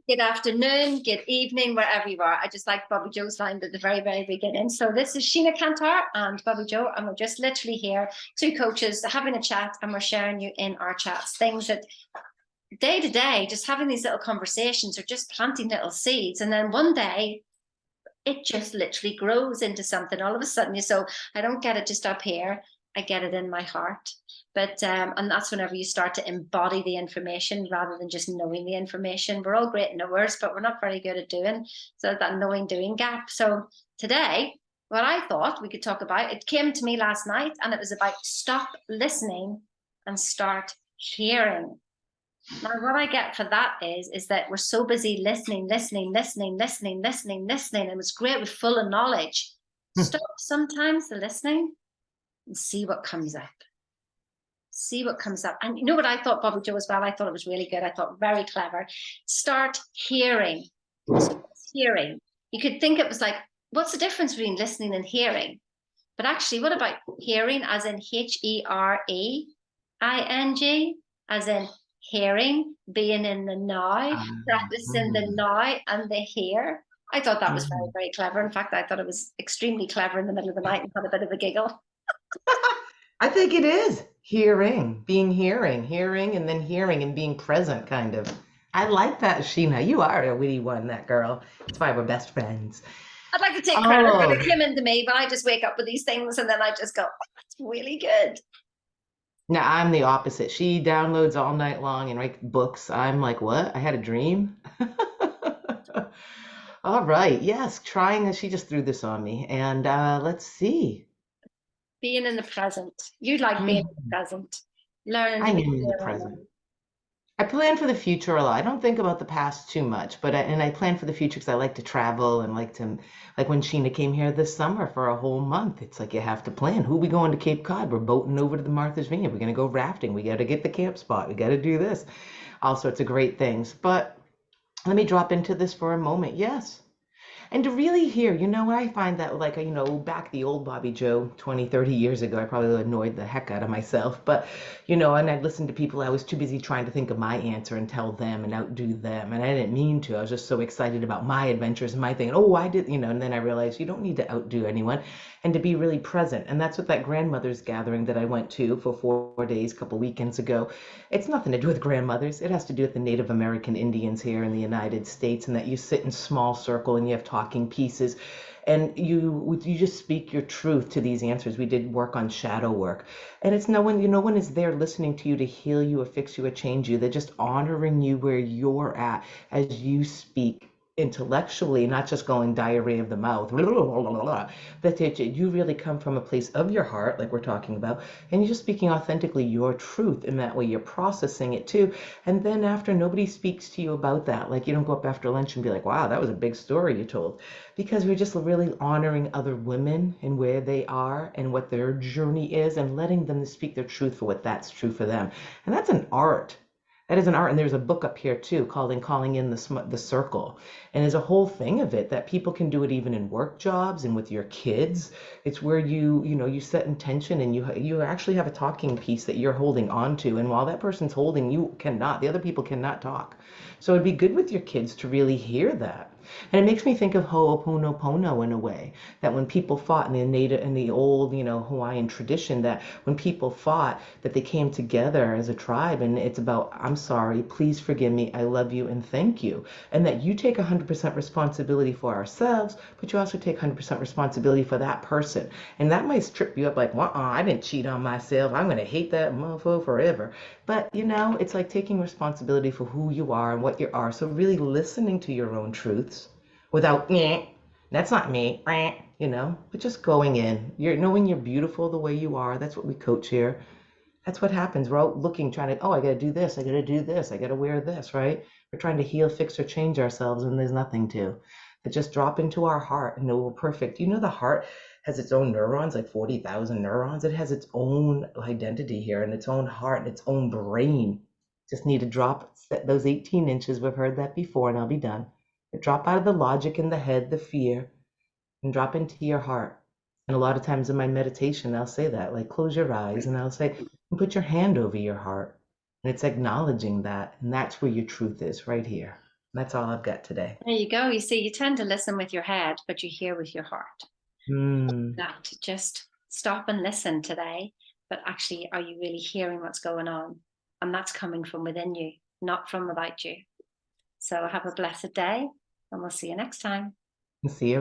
Good afternoon, good evening, wherever you are. I just like Bobbi Jo's line at the very, very beginning. So this is Sheena Cantor and Bobbi Jo, and we're just literally here, two coaches having a chat, and we're sharing you in our chats things that day to day, just having these little conversations or just planting little seeds. And then one day it just literally grows into something all of a sudden. So I don't get it just up here, I get it in my heart. But and that's whenever you start to embody the information rather than just knowing the information. We're all great knowers, but we're not very good at doing. So that knowing doing gap. So today, what I thought we could talk about, it came to me last night, and it was about stop listening and start hearing. Now, what I get for that is that we're so busy listening, and it was great with full of knowledge. Stop sometimes the listening and see what comes up. See what comes up. And you know what I thought, Bobbi Jo, as well? I thought it was really good. I thought very clever. Start hearing. Hearing. You could think it was like, what's the difference between listening and hearing? But actually, what about hearing as in Hereing, as in hearing, being in the now, practicing the now and the here? I thought that was very, very clever. In fact, I thought it was extremely clever in the middle of the night and had a bit of a giggle. I think it is hearing, being hearing, and then hearing and being present, kind of. I like that, Sheena. You are a witty one, that girl. That's why we're best friends. I'd like to take credit, but Oh, it came into me, but I just wake up with these things and then I just go, oh, that's really good. now I'm the opposite. She downloads all night long and writes books. I'm like, what? I had a dream? All right. Yes, trying. She just threw this on me. And let's see. Being in the present. You like being in the present, learning I to am be in the here and present. I plan for the future a lot. I don't think about the past too much, but I plan for the future because I like to travel and like to, like when Sheena came here this summer for a whole month. It's like you have to plan. Who we going to Cape Cod? We're boating over to the Martha's Vineyard. We're gonna go rafting. We got to get the camp spot. We got to do this. All sorts of great things. But let me drop into this for a moment. Yes. And to really hear, I find that like, back the old Bobbi Jo 20, 30 years ago, I probably annoyed the heck out of myself. But, and I'd listen to people. I was too busy trying to think of my answer and tell them and outdo them. And I didn't mean to. I was just so excited about my adventures and my thing. And, oh, I did, and then I realized you don't need to outdo anyone and to be really present. And that's what that grandmother's gathering that I went to for 4 days, a couple weekends ago. It's nothing to do with grandmothers. It has to do with the Native American Indians here in the United States, and that you sit in small circle and you have talking pieces, and you just speak your truth to these answers. We did work on shadow work, and it's no one is there listening to you to heal you or fix you or change you. They're just honoring you where you're at as you speak intellectually, not just going diarrhea of the mouth, but you really come from a place of your heart, like we're talking about, and you're just speaking authentically your truth. In that way, you're processing it too. And then after, nobody speaks to you about that. Like you don't go up after lunch and be like, wow, that was a big story you told. Because we're just really honoring other women and where they are and what their journey is and letting them speak their truth for what that's true for them. And that's an art. That is an art, and there's a book up here too called "In Calling in the Circle," and there's a whole thing of it that people can do it even in work jobs and with your kids. It's where you set intention and you actually have a talking piece that you're holding on to, and while that person's holding, the other people cannot talk. So it'd be good with your kids to really hear that. And it makes me think of Ho'oponopono in a way, that when people fought in the old, Hawaiian tradition, that when people fought, that they came together as a tribe, and it's about, I'm sorry, please forgive me, I love you, and thank you. And that you take 100% responsibility for ourselves, but you also take 100% responsibility for that person. And that might strip you up like, well, I didn't cheat on myself. I'm going to hate that motherfucker forever. But, it's like taking responsibility for who you are and what you are. So really listening to your own truths without, that's not me, but just going in. You're knowing you're beautiful the way you are. That's what we coach here. That's what happens. We're out looking, trying to, oh, I got to do this. I got to do this. I got to wear this, right? We're trying to heal, fix, or change ourselves, and there's nothing to. But just drop into our heart and know we're perfect. The heart has its own neurons, like 40,000 neurons. It has its own identity here and its own heart and its own brain. Just need to drop those 18 inches. We've heard that before, and I'll be done. But drop out of the logic in the head, the fear, and drop into your heart. And a lot of times in my meditation, I'll say that, like close your eyes, and I'll say, put your hand over your heart. And it's acknowledging that. And that's where your truth is, right here. That's all I've got today. There you go. You see, you tend to listen with your head, but you hear with your heart. Mm. That just stop and listen today, but actually, are you really hearing what's going on? And that's coming from within you, not from without you. So have a blessed day, and we'll see you next time. See you.